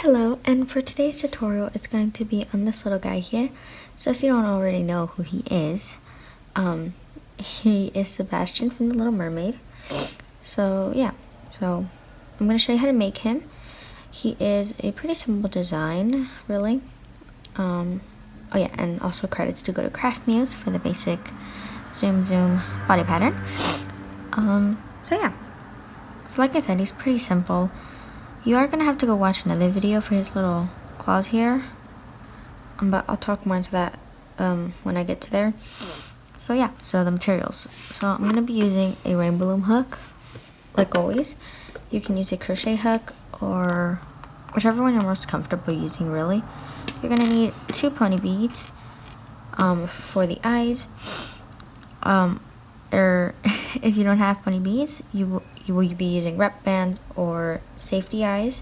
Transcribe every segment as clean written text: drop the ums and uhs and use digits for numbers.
Hello, and for today's tutorial it's going to be on this little guy here. So if you don't already know who he is Sebastian from the Little Mermaid. So yeah, so I'm going to show you how to make him. He is a pretty simple design, really. Oh yeah, and also credits to go to craftmuse for the basic zoom body pattern. So yeah, so like I said, he's pretty simple. You are going to have to go watch another video for his little claws here, but I'll talk more into that when I get to there. So yeah, so the materials. So I'm going to be using a rainbow loom hook, like always. You can use a crochet hook or whichever one you're most comfortable using, really. You're going to need 2 pony beads for the eyes. Or if you don't have pony beads, you will be using rep bands or safety eyes.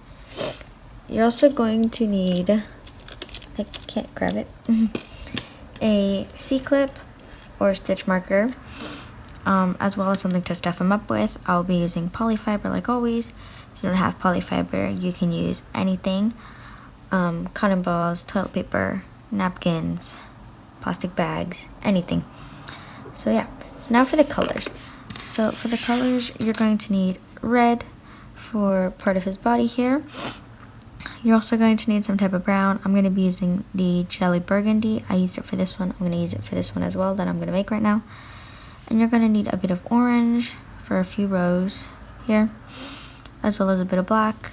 You're also going to need, I can't grab it, a C-clip or stitch marker, as well as something to stuff them up with. I'll be using polyfiber like always. If you don't have polyfiber, you can use anything. Cotton balls, toilet paper, napkins, plastic bags, anything. So yeah. So now for the colors. So for the colors, you're going to need red for part of his body here. You're also going to need some type of brown. I'm going to be using the jelly burgundy. I used it for this one. I'm going to use it for this one as well that I'm going to make right now. And you're going to need a bit of orange for a few rows here, as well as a bit of black.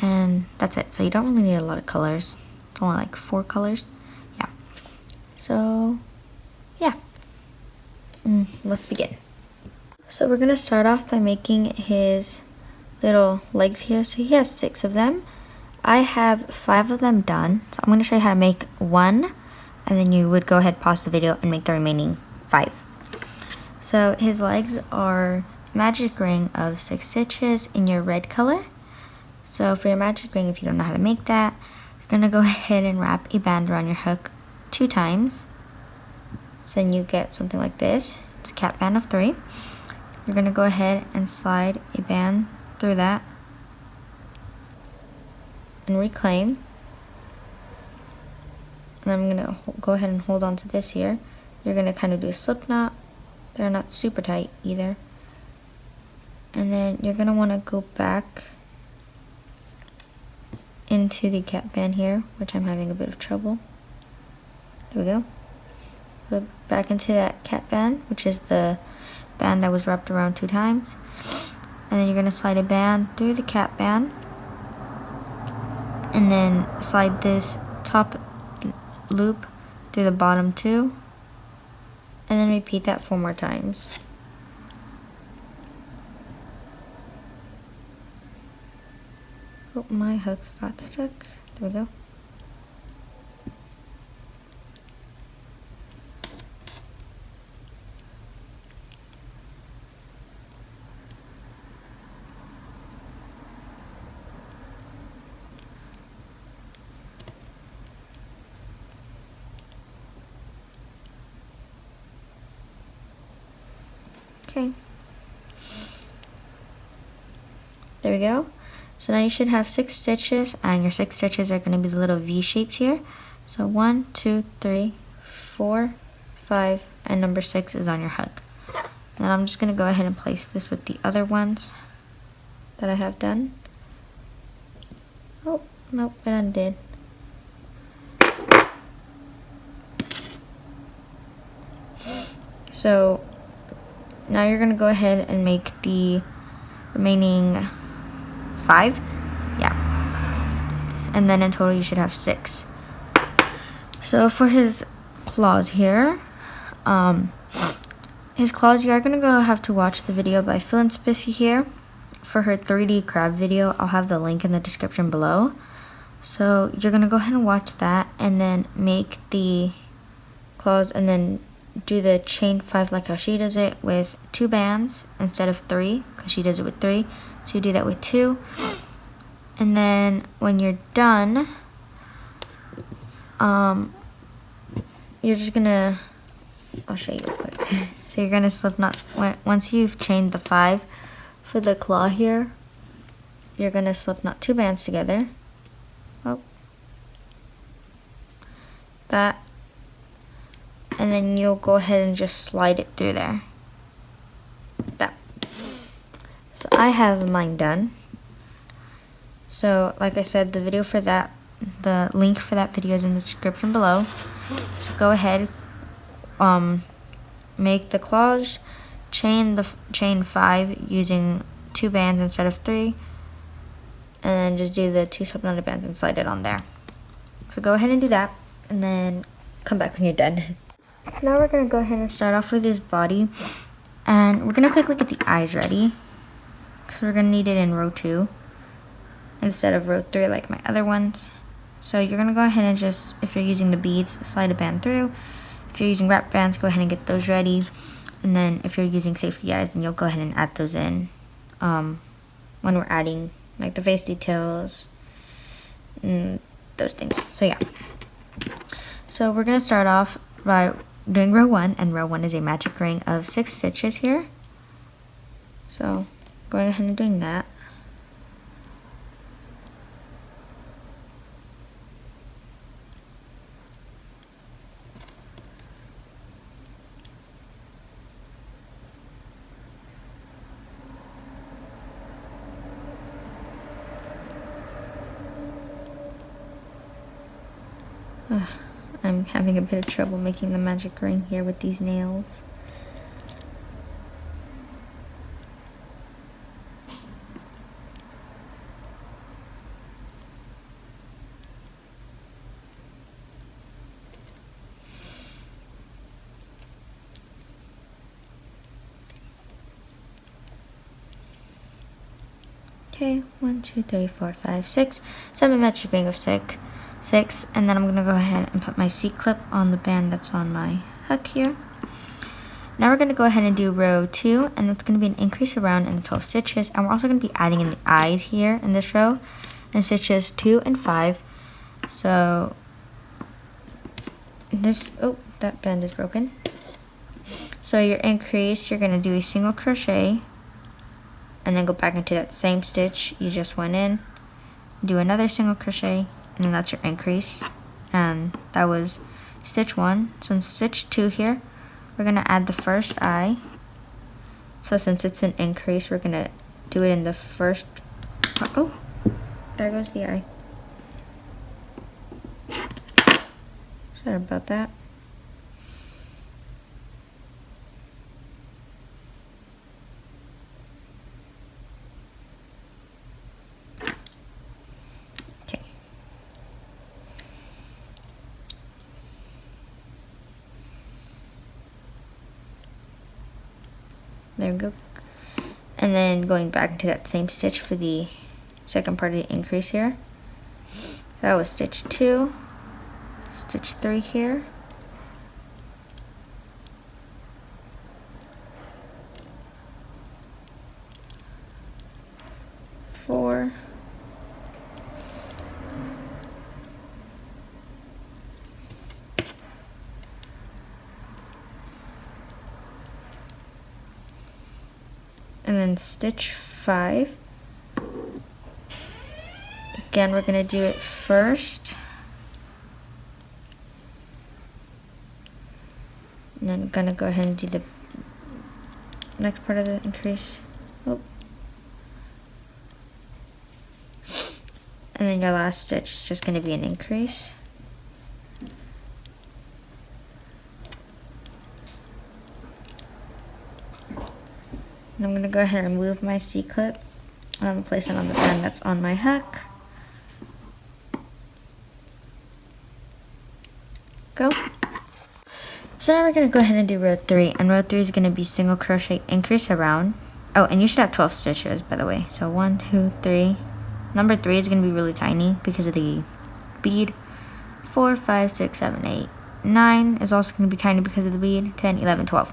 And that's it. So you don't really need a lot of colors. It's only like 4 colors. Yeah. So yeah. Let's begin. So we're going to start off by making his little legs here. So he has 6 of them. I have 5 of them done. So I'm going to show you how to make 1, and then you would go ahead, pause the video, and make the remaining 5. So his legs are magic ring of 6 stitches in your red color. So for your magic ring, if you don't know how to make that, you're going to go ahead and wrap a band around your hook 2 times. So then you get something like this. It's a cat band of 3. You're going to go ahead and slide a band through that and reclaim. And I'm going to go ahead and hold on to this here. You're going to kind of do a slip knot. They're not super tight either. And then you're going to want to go back into the cat band here, which I'm having a bit of trouble. There we go. So back into that cat band, which is the band that was wrapped around 2 times. And then you're going to slide a band through the cat band. And then slide this top loop through the bottom 2. And then repeat that 4 more times. Oh, my hook got stuck. There we go. Okay, there we go. So now you should have 6 stitches, and your 6 stitches are going to be the little V shapes here. So 1, 2, 3, 4, 5, and number 6 is on your hook. Then I'm just going to go ahead and place this with the other ones that I have done. Oh, nope, it undid. So now you're going to go ahead and make the remaining 5. Yeah. And then in total you should have 6. So for his claws here, his claws, you are going to have to watch the video by Phil and Spiffy here. For her 3D crab video, I'll have the link in the description below. So you're going to go ahead and watch that, and then make the claws, and then do the chain 5 like how she does it with 2 bands instead of 3, because she does it with 3. So you do that with 2. And then when you're done, you're just gonna, I'll show you real quick. So you're gonna slip knot, once you've chained the 5 for the claw here, you're gonna slip knot 2 bands together. that, and then you'll go ahead and just slide it through there. That. So I have mine done. So like I said, the video for that, the link for that video is in the description below. So go ahead, make the claws, chain 5 using 2 bands instead of 3, and then just do the 2 slip knotted bands and slide it on there. So go ahead and do that, and then come back when you're done. Now we're gonna go ahead and start off with his body, and we're gonna quickly get the eyes ready, because we're gonna need it in row 2 instead of row 3 like my other ones. So you're gonna go ahead and just, if you're using the beads, slide a band through. If you're using wrap bands, go ahead and get those ready. And then if you're using safety eyes, then you'll go ahead and add those in when we're adding like the face details and those things. So yeah. So we're gonna start off by doing row 1, and row 1 is a magic ring of 6 stitches here. So going ahead and doing that. I'm having a bit of trouble making the magic ring here with these nails. Okay, 1, 2, 3, 4, 5, 6. 7 magic ring of 6, and then I'm gonna go ahead and put my C-clip on the band that's on my hook here. Now we're gonna go ahead and do row 2, and it's gonna be an increase around in the 12 stitches, and we're also gonna be adding in the eyes here in this row in stitches 2 and 5. So this, oh, that band is broken. So your increase, you're gonna do a single crochet, and then go back into that same stitch you just went in, do another single crochet, and then that's your increase. And that was stitch 1. So in stitch 2 here, we're gonna add the first eye. So since it's an increase, we're gonna do it in the first, oh, there goes the eye. Sorry about that. There we go. And then going back into that same stitch for the second part of the increase here. That was stitch 2, stitch 3 here. Four. And then stitch 5. Again, we're going to do it first. And then I'm going to go ahead and do the next part of the increase. Oh. And then your last stitch is just going to be an increase. And I'm going to go ahead and remove my C-clip. I'm going to place it on the band that's on my hook. Go. So now we're going to go ahead and do row 3. And row 3 is going to be single crochet increase around. Oh, and you should have 12 stitches, by the way. So 1, 2, 3. Number 3 is going to be really tiny because of the bead. 4, 5, 6, 7, 8. 9 is also going to be tiny because of the bead. 10, 11, 12.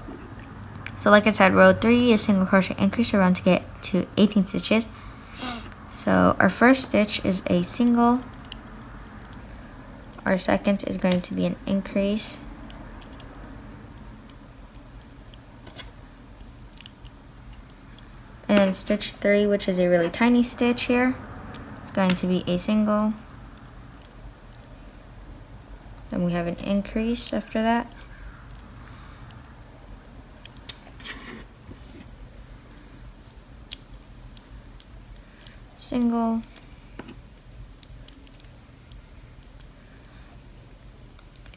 So like I said, row 3 is single crochet increase around to get to 18 stitches. So our first stitch is a single. Our second is going to be an increase. And then stitch 3, which is a really tiny stitch here, is going to be a single. Then we have an increase after that. Single.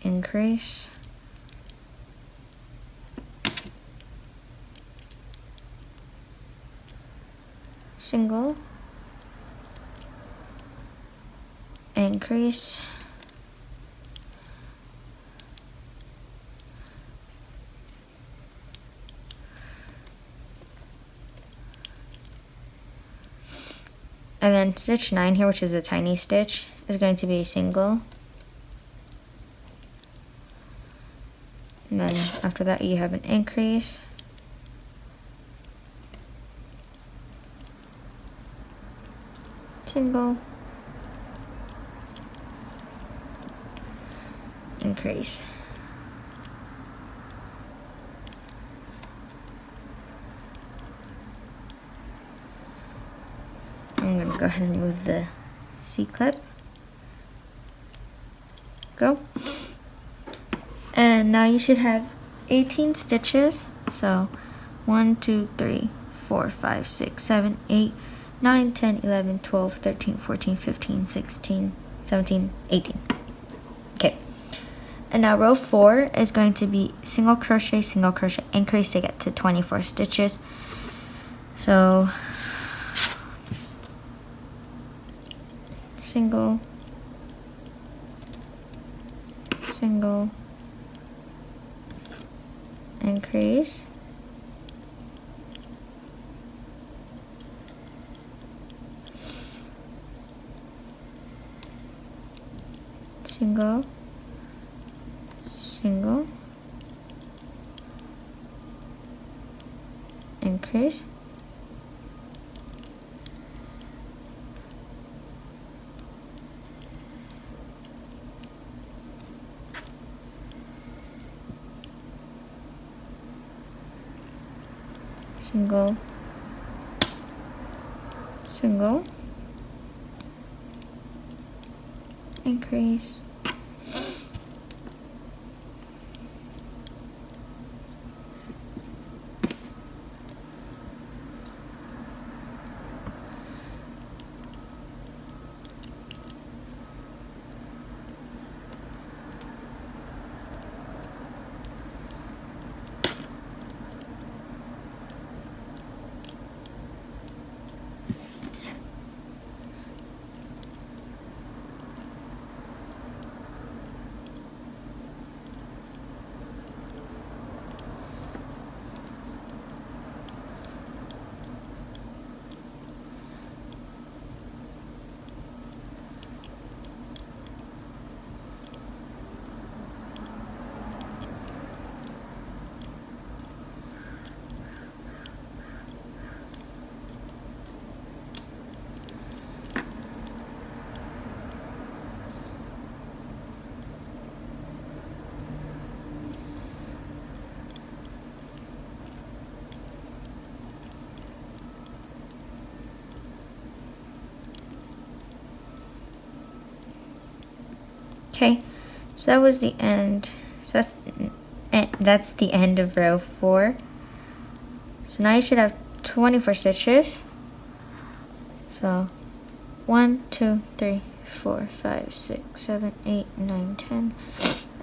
Increase. Single. Increase. And then stitch 9 here, which is a tiny stitch, is going to be single. And then after that you have an increase. Single. Increase. I'm going to go ahead and move the C-clip. Go. And now you should have 18 stitches. So 1, 2, 3, 4, 5, 6, 7, 8, 9, 10, 11, 12, 13, 14, 15, 16, 17, 18. Okay. And now row 4 is going to be single crochet, increase to get to 24 stitches. So single, single, increase, single, single, increase, single, single, increase, Okay, so that was the end. So that's the end of row 4. So now you should have 24 stitches. So 1, 2, 3, 4, 5, 6, 7, 8, 9, 10,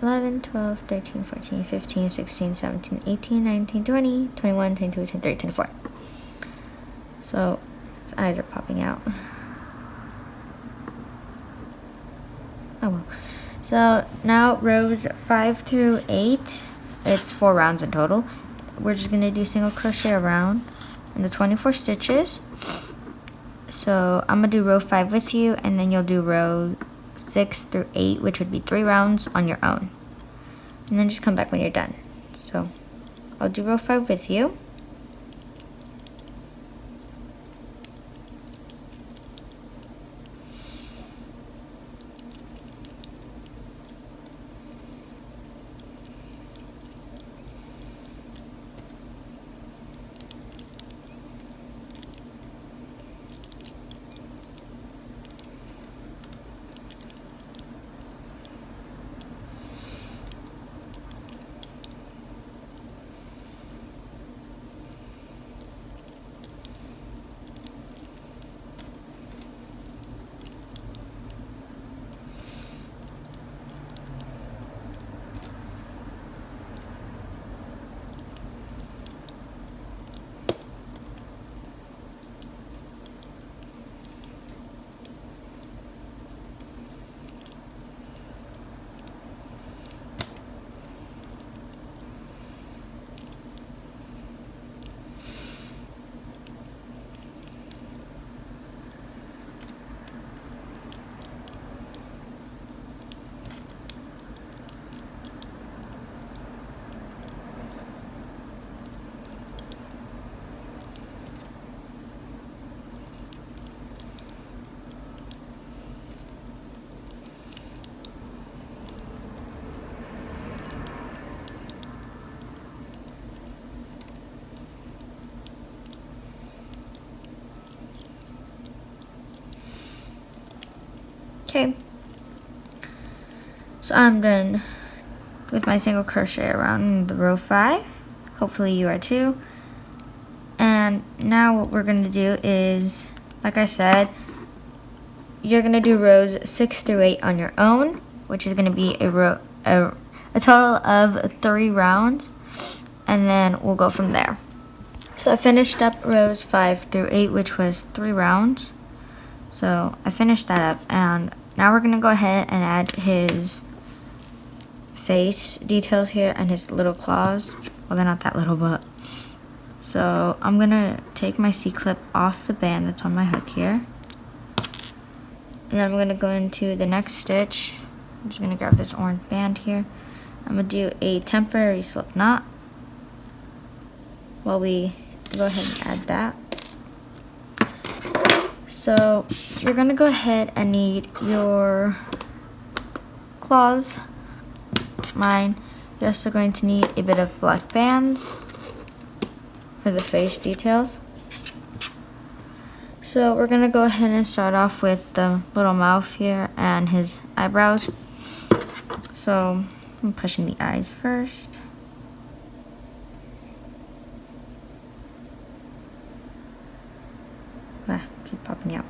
11, 12, 13, 14, 15, 16, 17, 18, 19, 20, 21, 22, 23, 24. So his eyes are popping out. Oh well. So now rows 5 through 8, it's 4 rounds in total. We're just going to do single crochet around in the 24 stitches. So I'm going to do row 5 with you, and then you'll do row 6 through 8, which would be 3 rounds on your own. And then just come back when you're done. So I'll do row 5 with you. Okay, so I'm done with my single crochet around the row 5. Hopefully you are too. And now what we're going to do is, like I said, you're going to do rows 6 through 8 on your own, which is going to be a total of 3 rounds, and then we'll go from there. So I finished up rows 5 through 8, which was 3 rounds. So I finished that up, and now we're going to go ahead and add his face details here and his little claws. Well, they're not that little, but. So I'm going to take my C-clip off the band that's on my hook here. And then I'm going to go into the next stitch. I'm just going to grab this orange band here. I'm going to do a temporary slip knot while we go ahead and add that. So you're going to go ahead and need your claws. Mine. You're also going to need a bit of black bands for the face details. So we're going to go ahead and start off with the little mouth here and his eyebrows. So I'm pushing the eyes first. Keep popping out.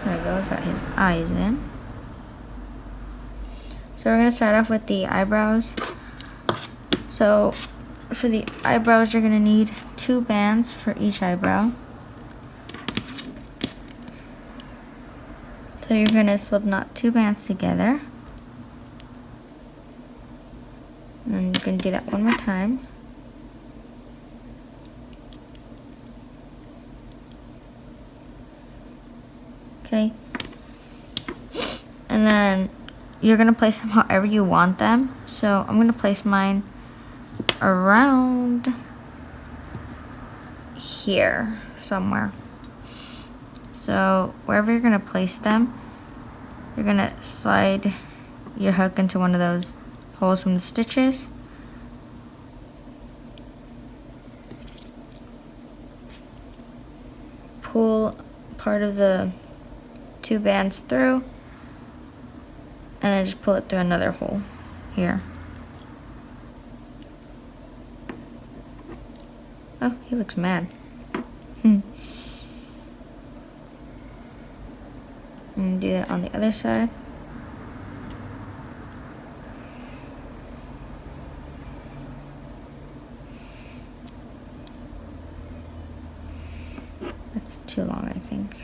There we go, got his eyes in. So we're going to start off with the eyebrows. So for the eyebrows, you're going to need 2 bands for each eyebrow. So you're going to slip knot 2 bands together. And then you're going to do that one more time. Okay. And then you're going to place them however you want them. So I'm going to place mine around here somewhere. So wherever you're going to place them, you're going to slide your hook into one of those holes from the stitches. Pull part of the 2 bands through, and then just pull it through another hole here. Oh, he looks mad. And do that on the other side. That's too long, I think.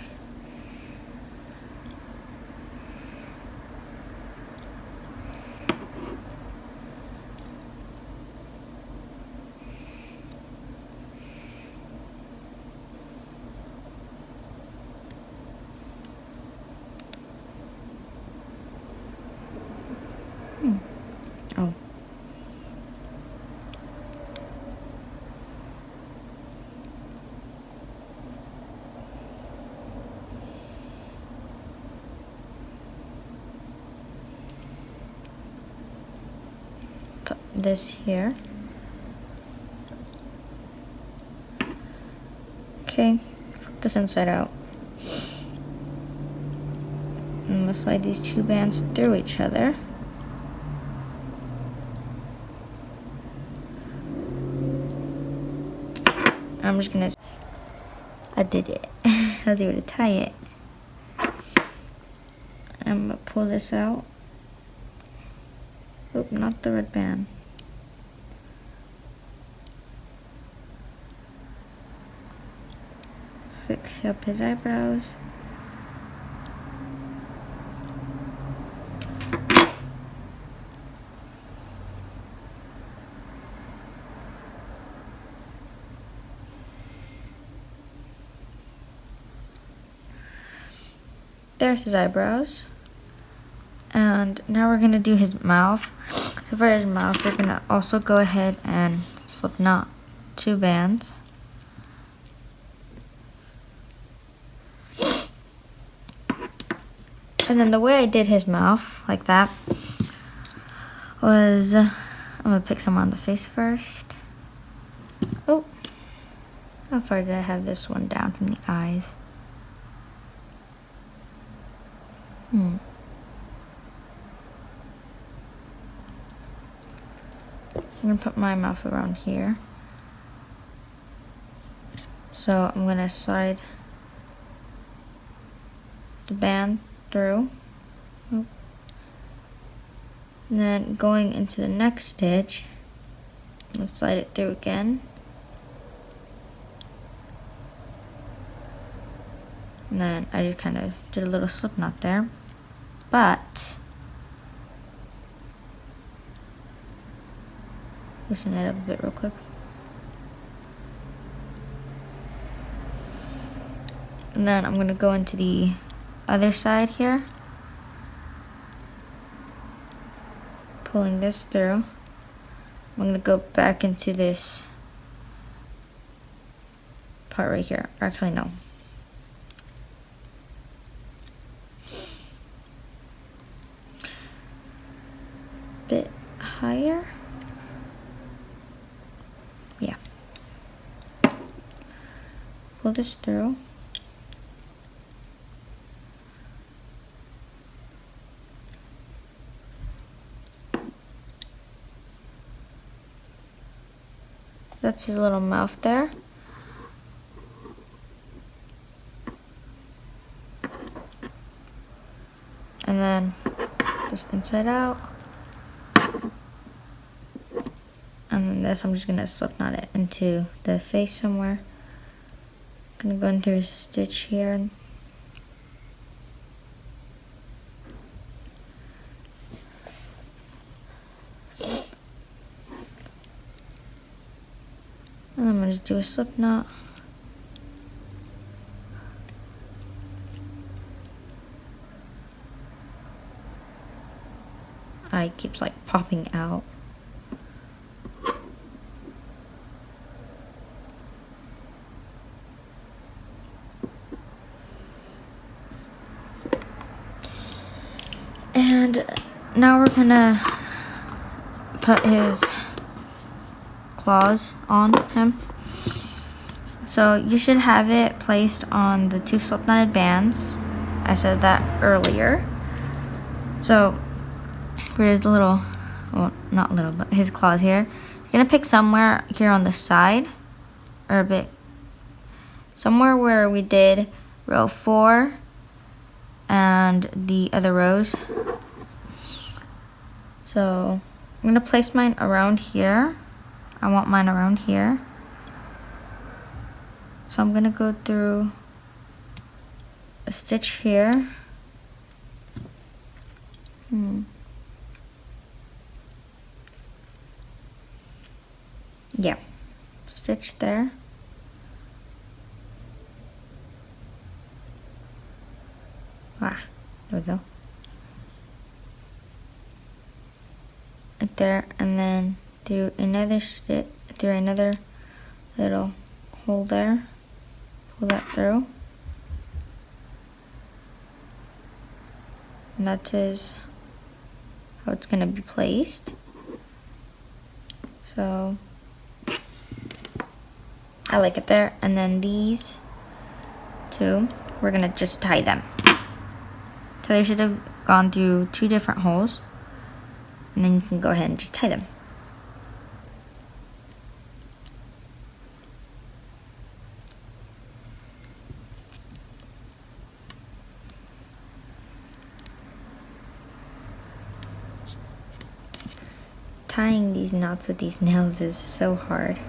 Oh. Put this here. Okay, flip this inside out. And we'll slide these 2 bands through each other. I'm just gonna, I did it. I was able to tie it. I'm gonna pull this out. Oop, not the red band. Fix up his eyebrows. There's his eyebrows. And now we're going to do his mouth. So for his mouth, we're going to also go ahead and slip knot 2 bands. And then the way I did his mouth, like that, was, I'm going to pick some on the face first. Oh, How far did I have this one down from the eyes? I'm gonna put my mouth around here. So I'm gonna slide the band through. And then going into the next stitch, I'm gonna slide it through again. And then I just kind of did a little slip knot there. But loosen that up a bit real quick. And then I'm gonna go into the other side here, pulling this through. I'm gonna go back into this part right here. Actually, no. Bit higher. Yeah. Pull this through. That's his little mouth there. And then this inside out. And then this, I'm just gonna slip knot it into the face somewhere. Gonna go into a stitch here. And I'm gonna just do a slip knot. It keeps like popping out. And now we're gonna put his claws on him. So you should have it placed on the 2 slip knotted bands. I said that earlier. So for his little, well, not little, but his claws here, you're gonna pick somewhere here on the side, or a bit, somewhere where we did row 4 and the other rows. So I'm gonna place mine around here. I want mine around here. So I'm gonna go through a stitch here. Yeah, stitch there. There we go. Right there, and then do another stitch through another little hole there. Pull that through. And that is how it's gonna be placed. So I like it there. And then these 2, we're gonna just tie them. So they should have gone through 2 different holes. And then you can go ahead and just tie them. Tying these knots with these nails is so hard.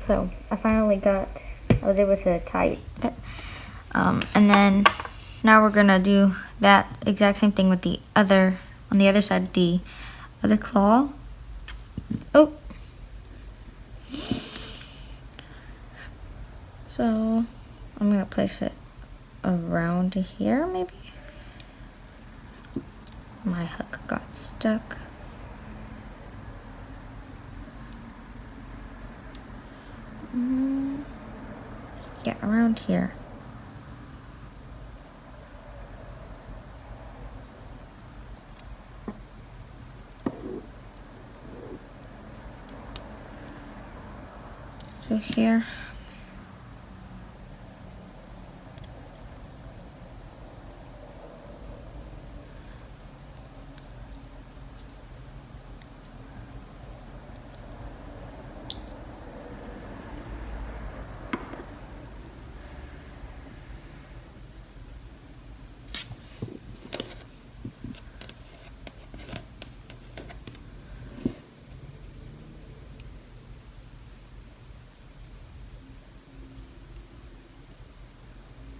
So I was able to tie it. And then now we're gonna do that exact same thing with the other, on the other side of the other claw. Oh. So I'm gonna place it around here maybe. My hook got stuck. Yeah, around here. So here.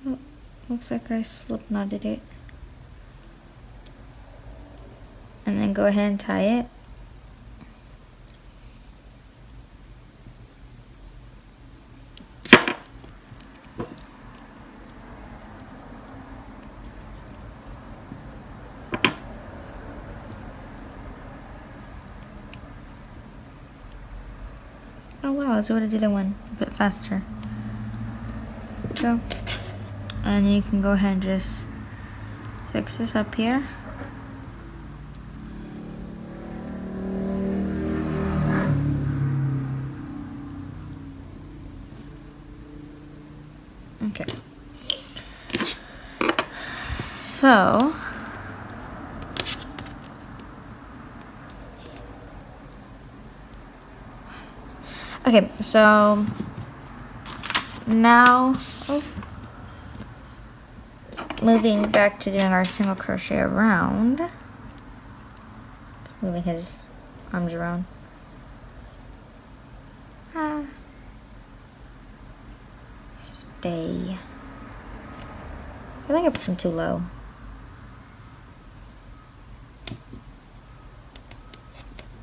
Oh, looks like I slip knotted it. And then go ahead and tie it. Oh wow, I was able to do the one a bit faster. Go. And you can go ahead and just fix this up here. Okay. So, okay, so now, moving back to doing our single crochet around, moving his arms around. Stay. I think I put him too low.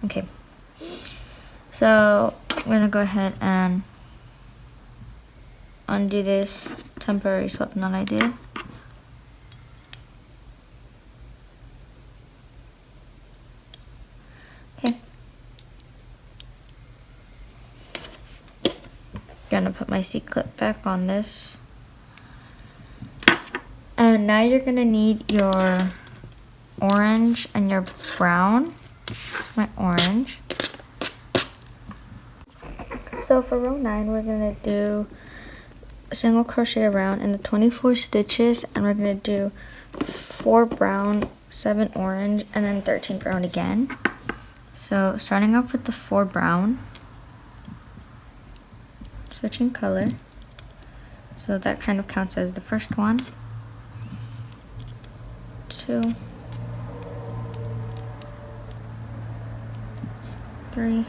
Okay. So I'm gonna go ahead and undo this temporary slip knot I did. Okay. Gonna put my C-clip back on this. And now you're gonna need your orange and your brown. My orange. So for row 9, we're gonna do a single crochet around in the 24 stitches, and we're gonna do 4 brown, 7 orange, and then 13 brown again. So starting off with the 4 brown, switching color. So that kind of counts as the first one. 2, 3,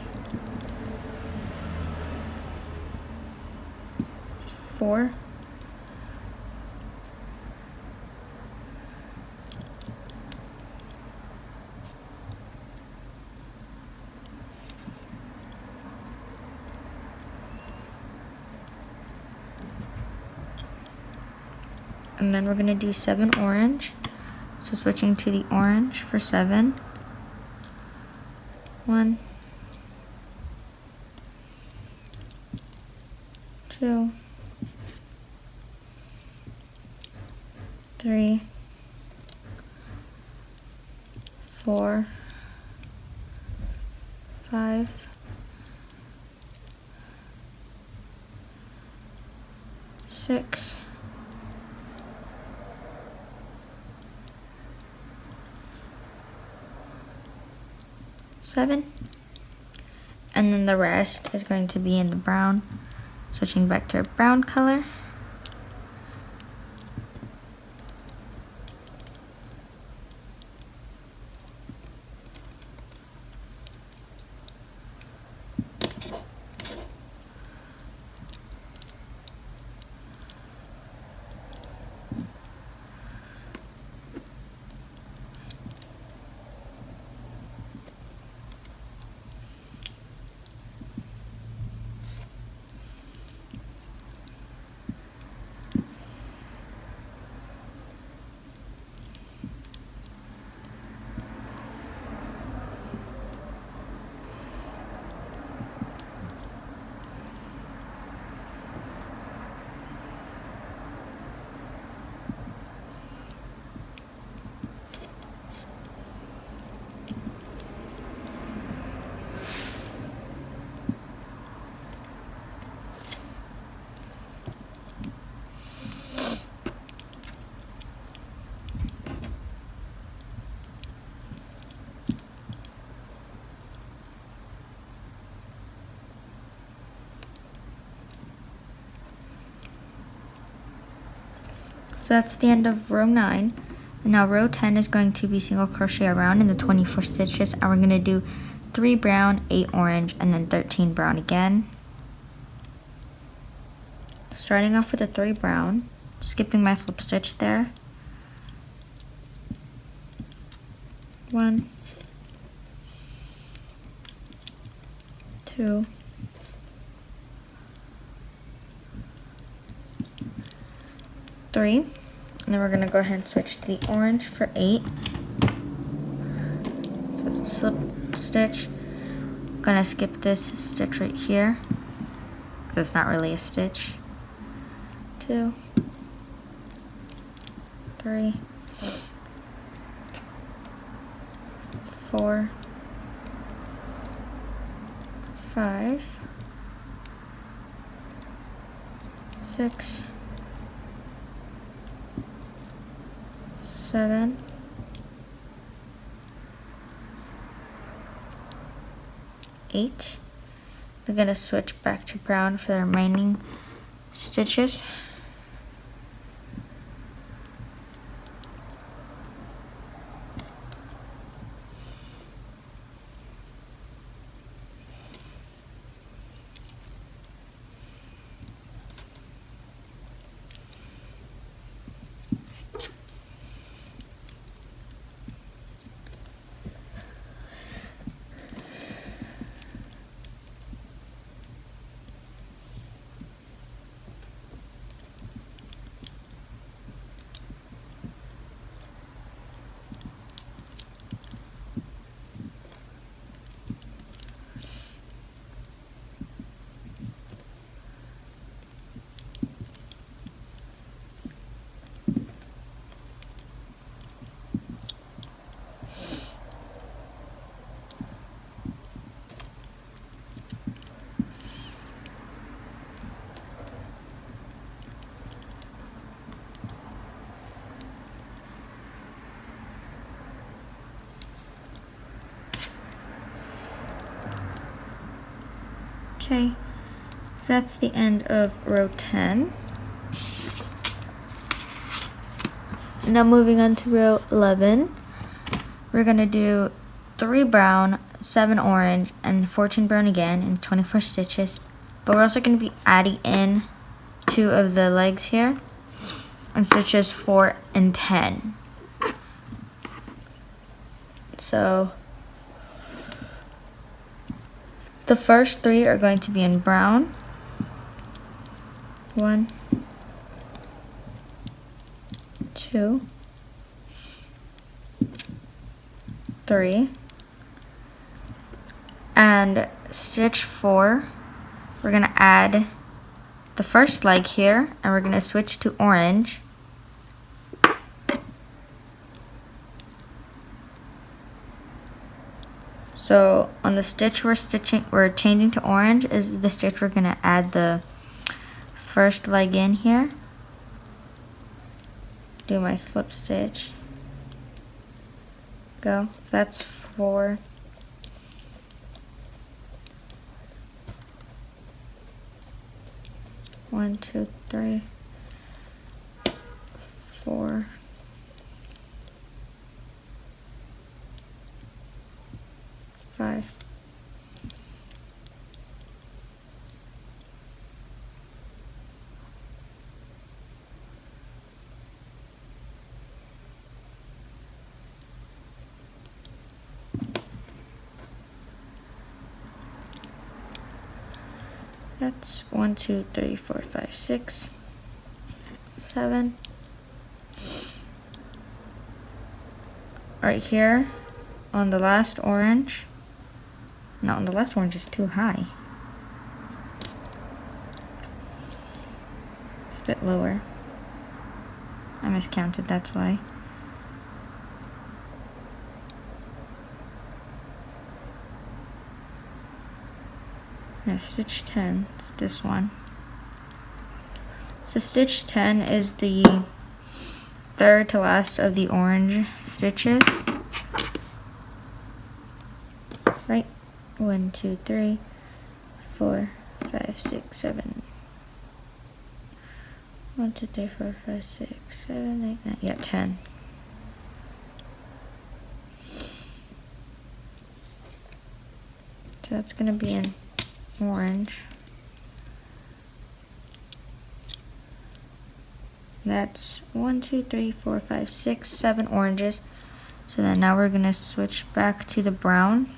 4, 5, and then we're going to do 7 orange. So switching to the orange for 7. 1, 2, 3, 4, 5, 6, 7, and then the rest is going to be in the brown. Switching back to a brown color. So that's the end of row 9. And now row 10 is going to be single crochet around in the 24 stitches, and we're going to do 3 brown, 8 orange, and then 13 brown again. Starting off with a 3 brown, skipping my slip stitch there. 1, 2, 3, and then we're going to go ahead and switch to the orange for 8. So slip stitch. I'm going to skip this stitch right here because it's not really a stitch. 2, 3, 4, 5, 6, 7, 8. We're going to switch back to brown for the remaining stitches. Okay, so that's the end of row 10. Now moving on to row 11, we're going to do 3 brown, 7 orange, and 14 brown again in 24 stitches. But we're also going to be adding in 2 of the legs here on stitches 4 and 10. So the first 3 are going to be in brown. 1, 2, 3. And stitch 4, we're going to add the first leg here, and we're going to switch to orange. So on the stitch we're changing to orange is the stitch we're going to add the first leg in here. Do my slip stitch. Go. So that's 4. 1, 2, 3, 4, 5. That's 1, 2, 3, 4, 5, 6, 7. Right here on the last orange. No, the last orange is too high. It's a bit lower. I miscounted, that's why. Now stitch 10, it's this one. So stitch 10 is the third to last of the orange stitches. Right? 1, 2, 3, 4, 5, 6, 7. 1, 2, 3, 4, 5, 6, 7, 8, 9. Yeah, 10. So that's gonna be in orange. That's 1, 2, 3, 4, 5, 6, 7 oranges. So then now we're gonna switch back to the brown.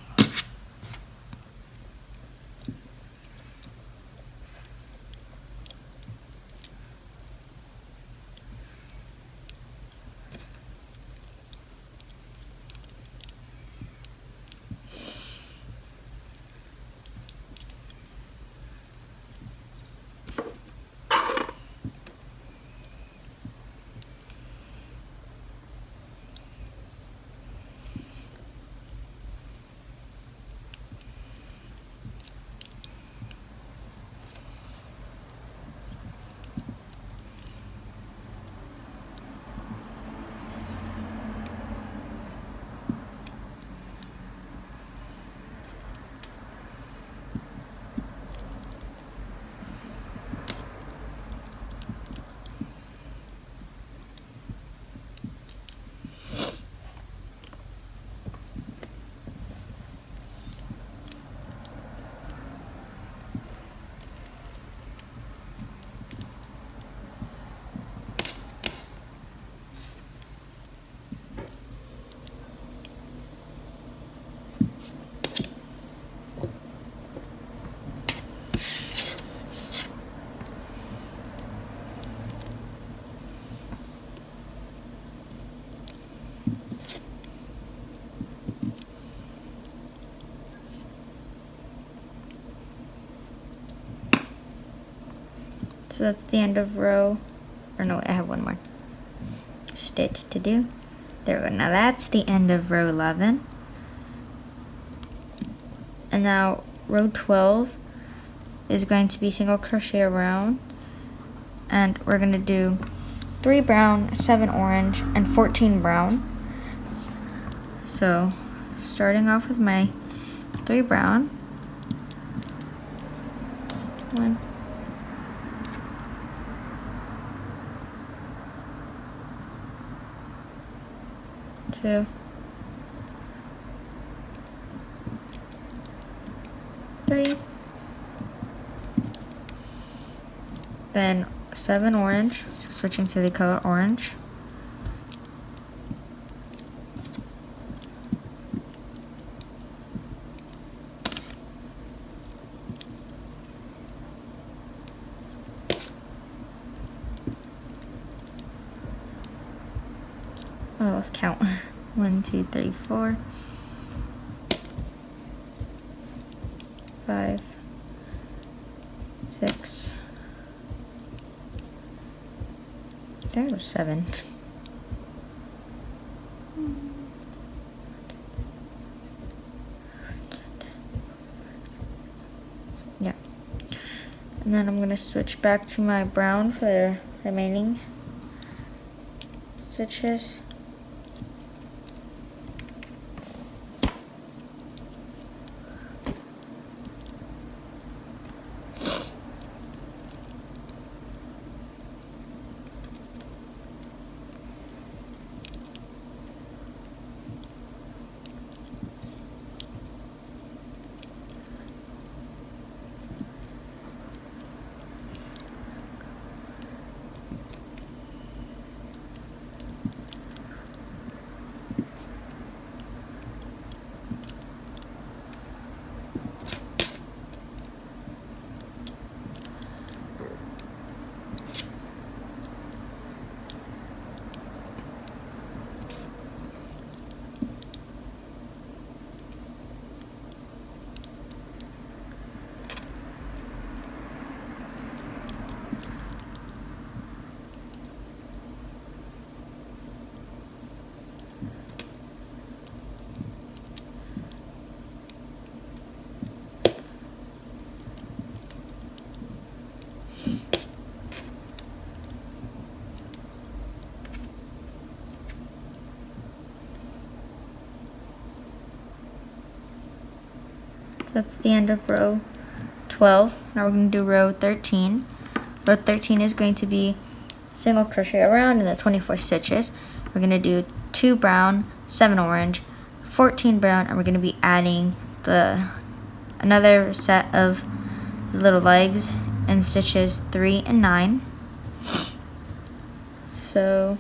So that's the end of row, or no, I have one more stitch to do. There we go. Now that's the end of row 11. And now row 12 is going to be single crochet around, and we're going to do 3 brown, 7 orange, and 14 brown. So starting off with my 3 brown, 1, 2, 3, then 7 orange, so switching to the color orange, oh, let's count. 1, 2, 3, 4, 5, 6. I think it was 7. Yeah. And then I'm going to switch back to my brown for the remaining stitches. That's the end of row 12. Now we're going to do row 13. Row 13 is going to be single crochet around in the 24 stitches. We're going to do 2 brown, 7 orange, 14 brown, and we're going to be adding another set of little legs in stitches 3 and 9. So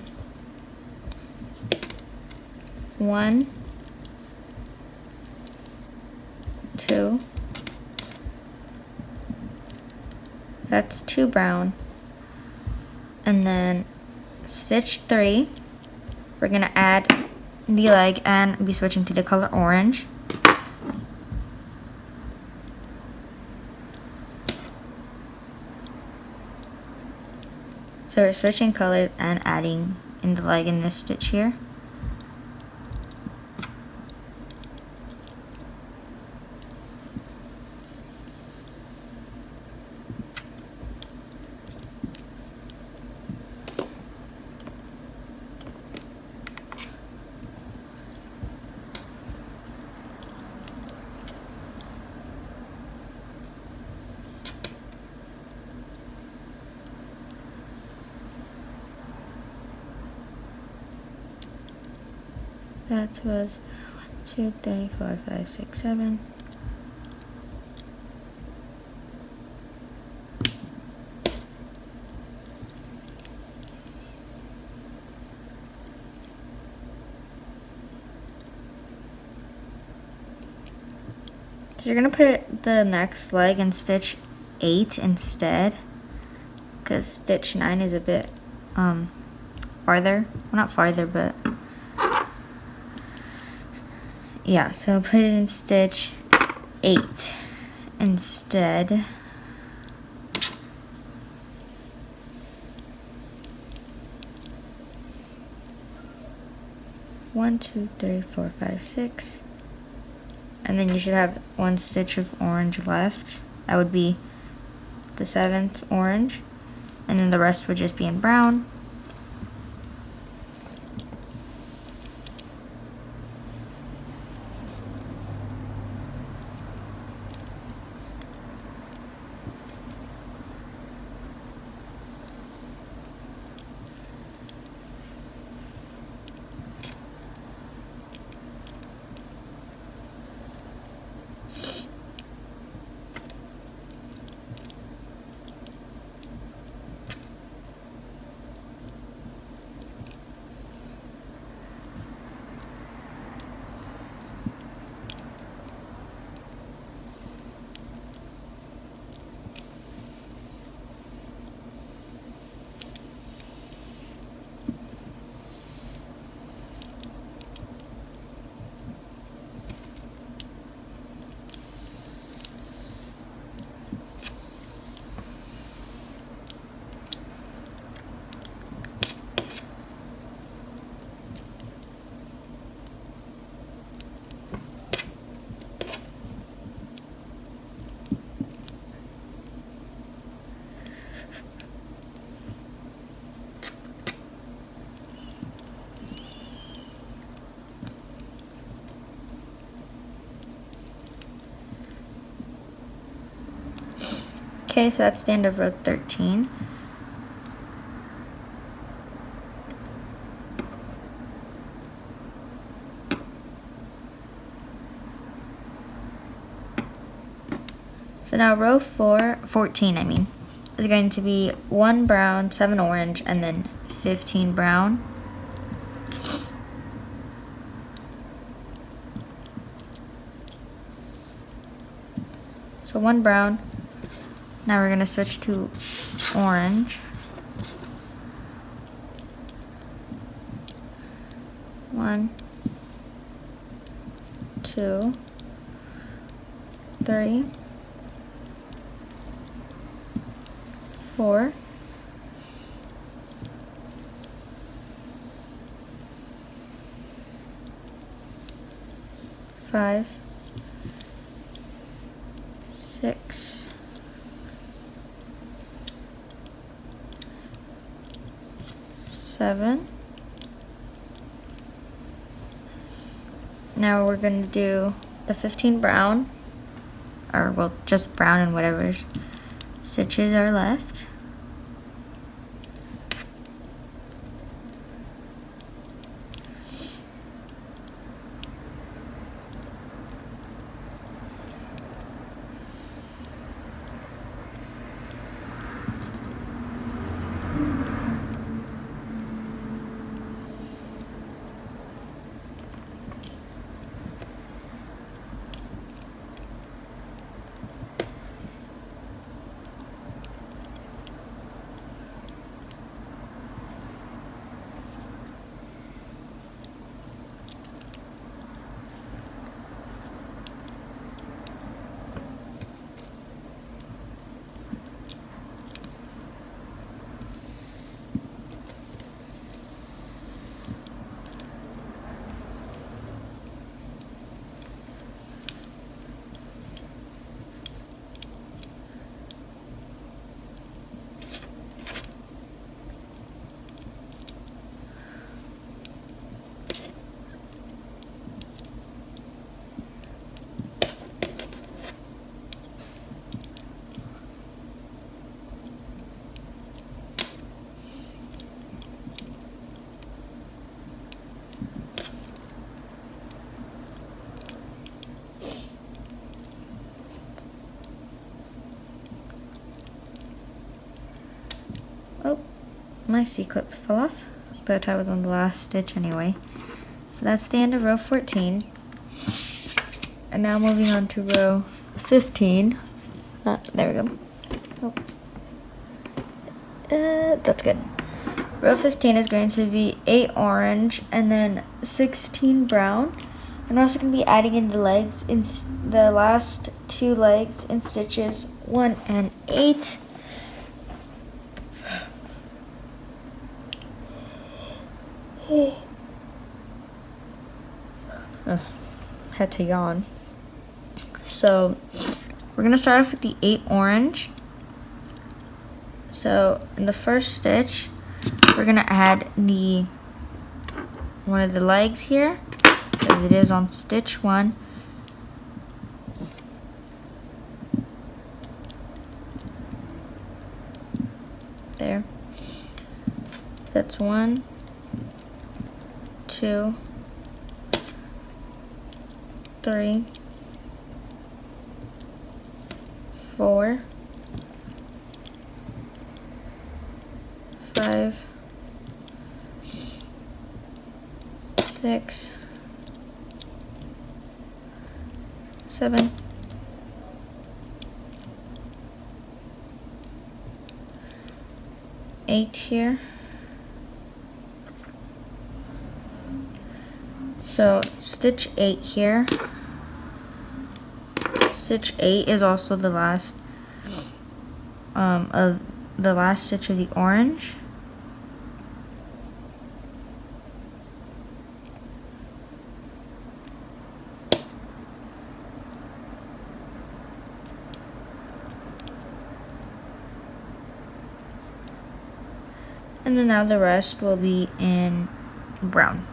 1, 2, that's 2 brown, and then stitch 3, we're going to add the leg and be switching to the color orange. So we're switching colors and adding in the leg in this stitch here. That was 1, 2, 3, 4, 5, 6, 7. So you're going to put the next leg in stitch 8 instead, because stitch 9 is a bit farther. Well, not farther, but yeah, so put it in stitch 8 instead. One, 2, 3, 4, 5, 6. And then you should have 1 stitch of orange left. That would be the 7th orange. And then the rest would just be in brown. Okay, so that's the end of row 13. So now row 14 is going to be 1 brown, 7 orange, and then 15 brown. So 1 brown. Now we're going to switch to orange. 1, 2, 3, 4, 5, 6, 7. Now we're going to do the 15 brown, or well, just brown and whatever stitches are left. my C-clip fell off, but I was on the last stitch anyway. So that's the end of row 14. And now moving on to row 15. There we go. Oh. That's good. Row 15 is going to be 8 orange and then 16 brown. And we're also going to be adding in the legs, in the last 2 legs in stitches 1 and 8. Had to yawn. So we're going to start off with the 8 orange. So in the first stitch, we're going to add one of the legs here, as it is on stitch 1. There. That's 1, 2, 3, 4, 5, 6, 7, 8 here. So stitch 8 here. Stitch 8 is also the last stitch of the orange. And then now the rest will be in brown.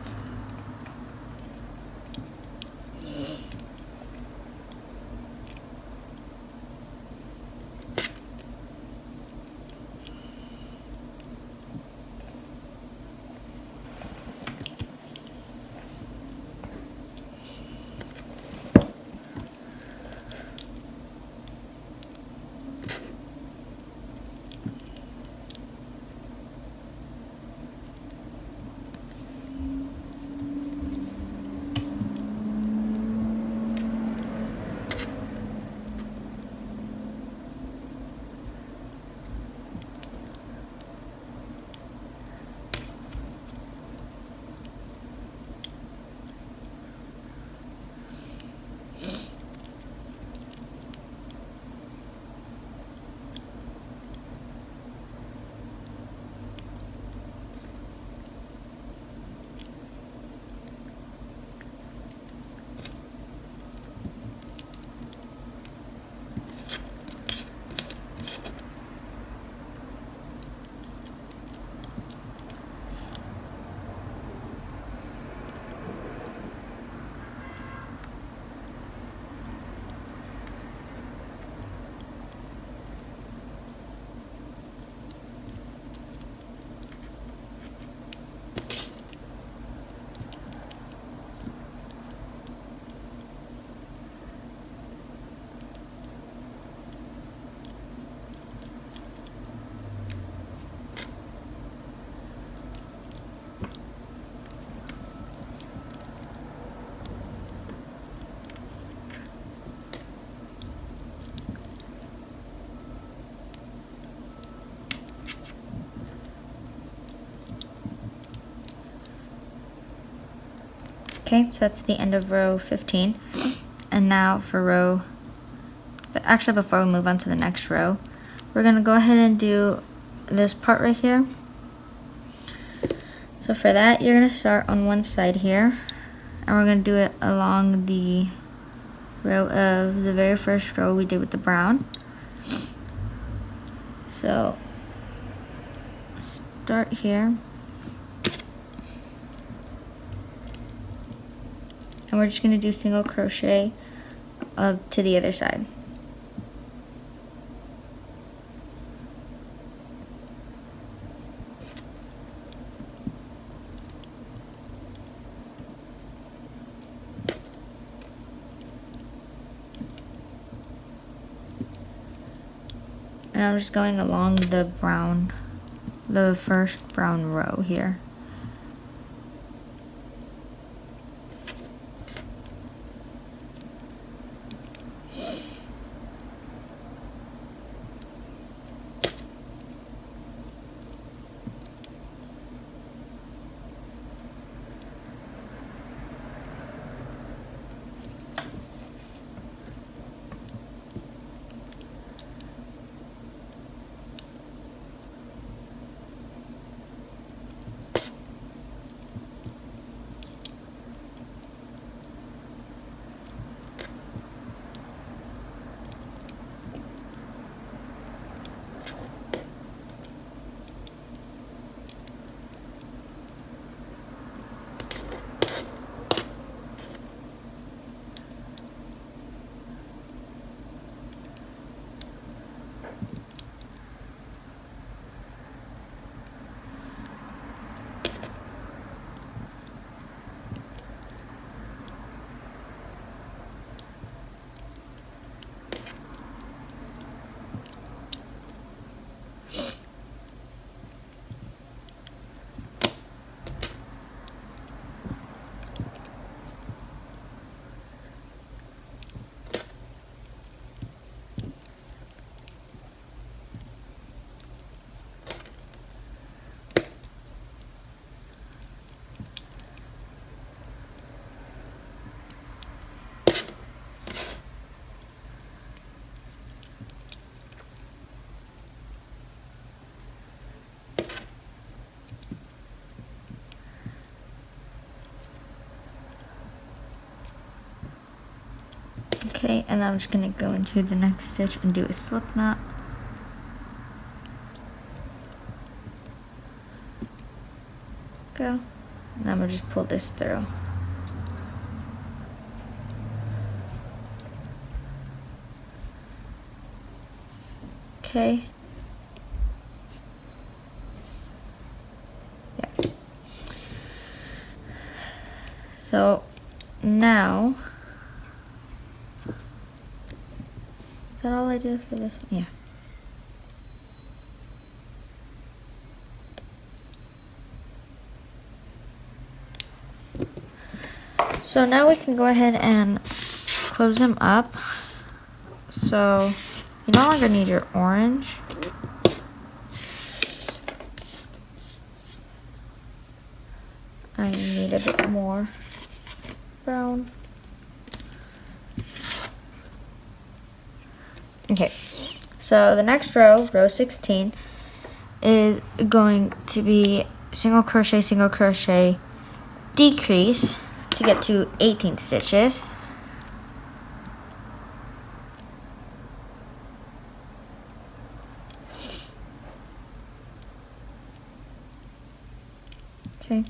Okay, so that's the end of row 15. And now for but actually before we move on to the next row, we're going to go ahead and do this part right here. So for that, you're going to start on one side here, and we're going to do it along the row of the very first row we did with the brown. So start here. And we're just going to do single crochet up to the other side. And I'm just going along the brown the first brown row here. Okay, and I'm just gonna go into the next stitch and do a slip knot. Go. And I'm gonna just pull this through. Okay. Yeah. So now, is that all I did for this one? Yeah. So now we can go ahead and close them up. So you no longer need your orange. I need a bit more brown. Okay, so the next row, row 16, is going to be single crochet, decrease to get to 18 stitches. Okay,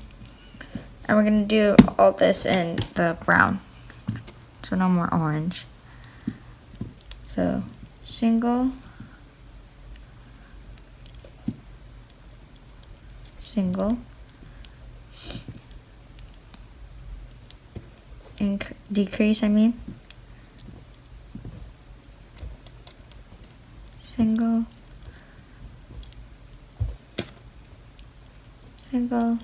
and we're going to do all this in the brown, so no more orange. So single, single, decrease, single, single,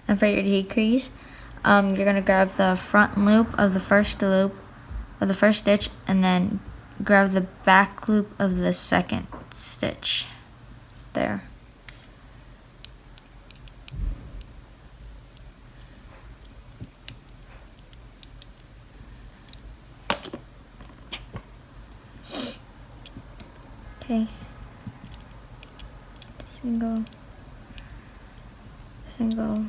and for your decrease, you're going to grab the front loop of the first stitch and then grab the back loop of the second stitch there. Okay, single, single,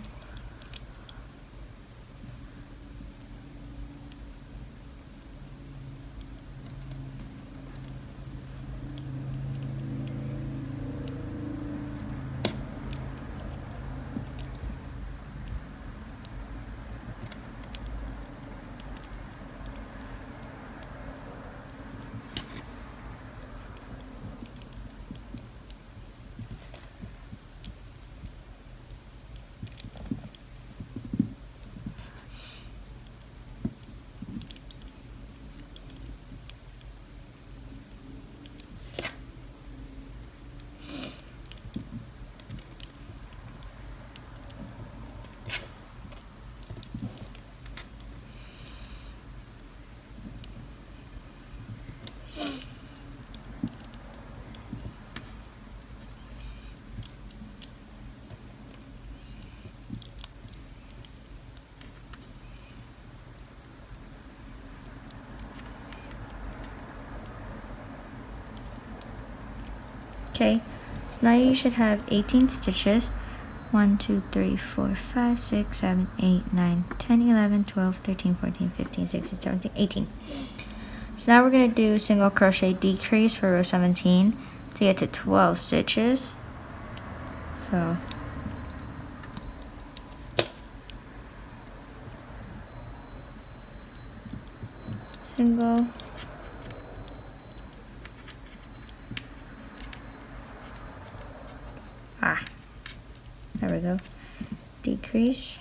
Okay, so now you should have 18 stitches. 1, 2, 3, 4, 5, 6, 7, 8, 9, 10, 11, 12, 13, 14, 15, 16, 17, 18. So now we're going to do single crochet decrease for row 17 to get to 12 stitches. So single, there we go, decrease,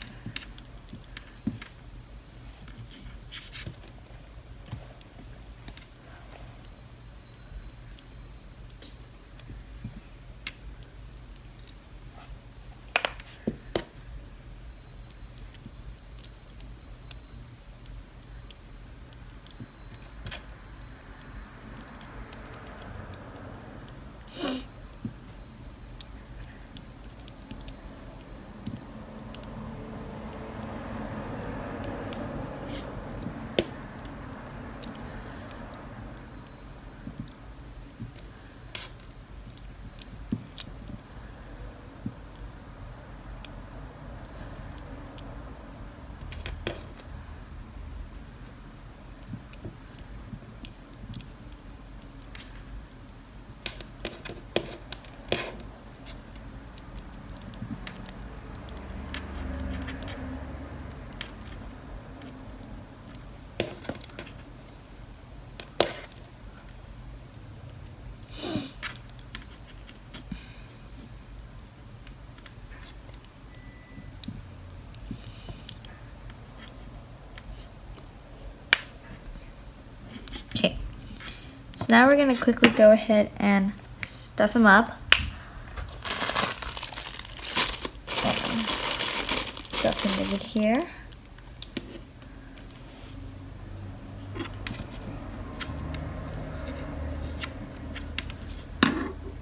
okay. So now we're going to quickly go ahead and stuff them up. Stuff them over here.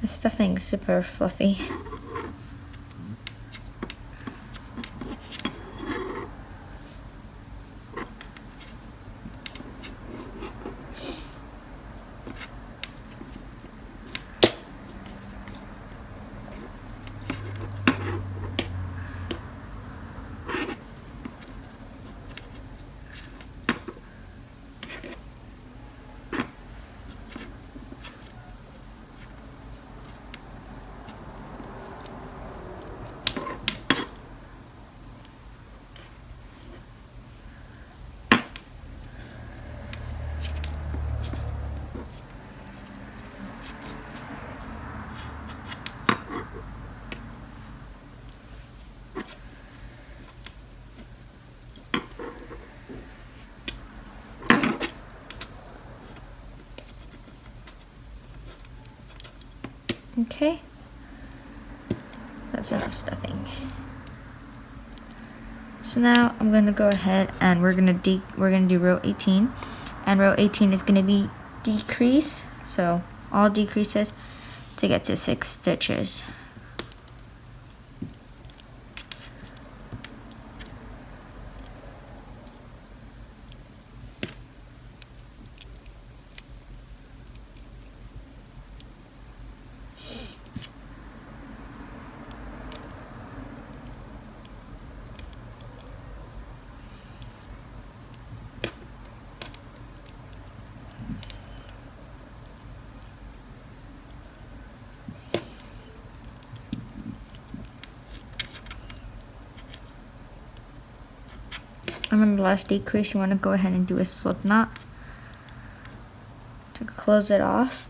The stuffing's super fluffy. Okay, that's enough stuffing. So now I'm gonna go ahead and we're gonna do row 18, and row 18 is gonna be decrease. So all decreases to get to 6 stitches. And then the last decrease, you want to go ahead and do a slip knot to close it off.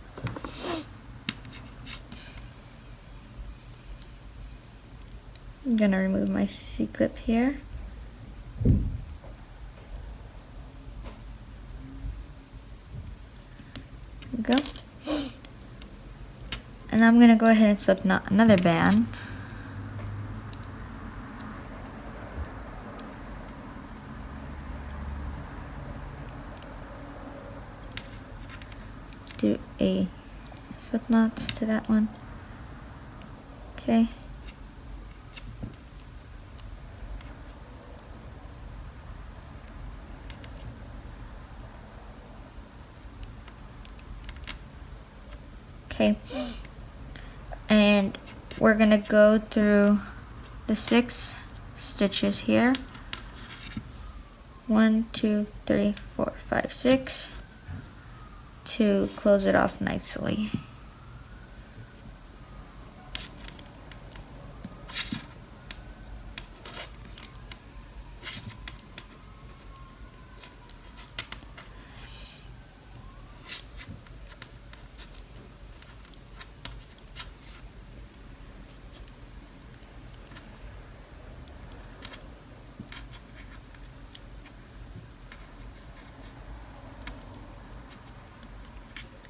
I'm gonna remove my C-clip here. There we go. And I'm gonna go ahead and slip knot another band. Do a slip knot to that one. Okay. Okay. we're gonna go through the 6 stitches here. 1, 2, 3, 4, 5, 6 to close it off nicely.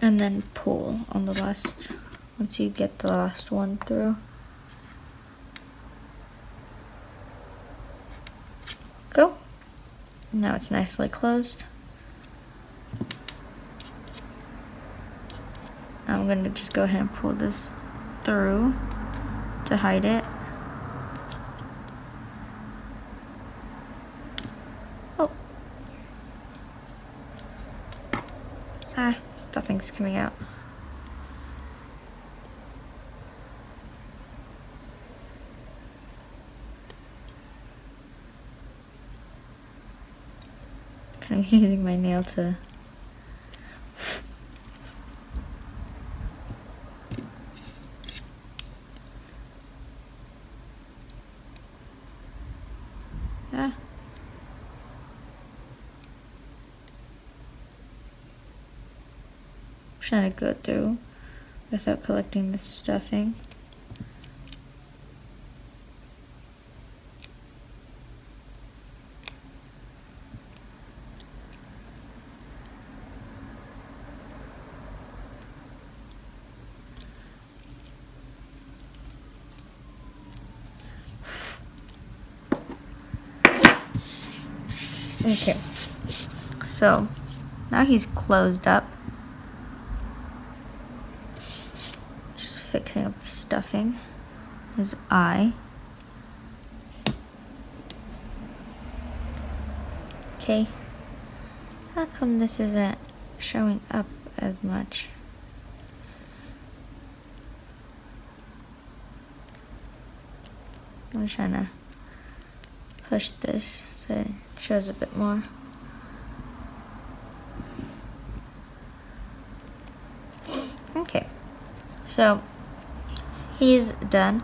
And then pull on the last, once you get the last one through. Go. Now it's nicely closed. I'm going to just go ahead and pull this through to hide it. Oh. Ah, stuffing's coming out. Kind of using my nail to trying to go through without collecting the stuffing. Okay, so now he's closed up. Just fixing up the stuffing, his eye. Okay, how come this isn't showing up as much? I'm trying to push this so it shows a bit more. Okay, so he's done.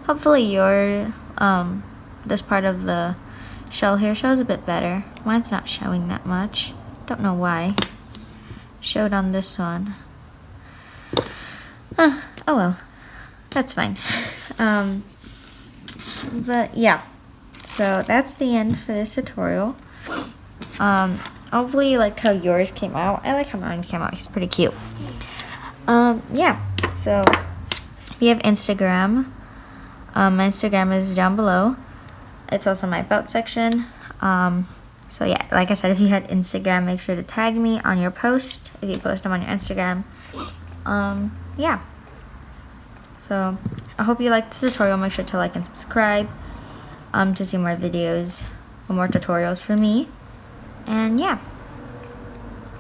Hopefully your this part of the shell here shows a bit better. Mine's not showing that much. Don't know why. Showed on this one. Oh well, that's fine. But yeah, so that's the end for this tutorial. Hopefully you liked how yours came out. I like how mine came out. It's pretty cute. Yeah, so we have Instagram. My Instagram is down below. It's also my about section. So yeah, like I said, if you had Instagram, make sure to tag me on your post if you post them on your Instagram. Yeah. So I hope you liked this tutorial. Make sure to like and subscribe to see more videos or more tutorials from me. And yeah,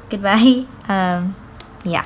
goodbye. Yeah.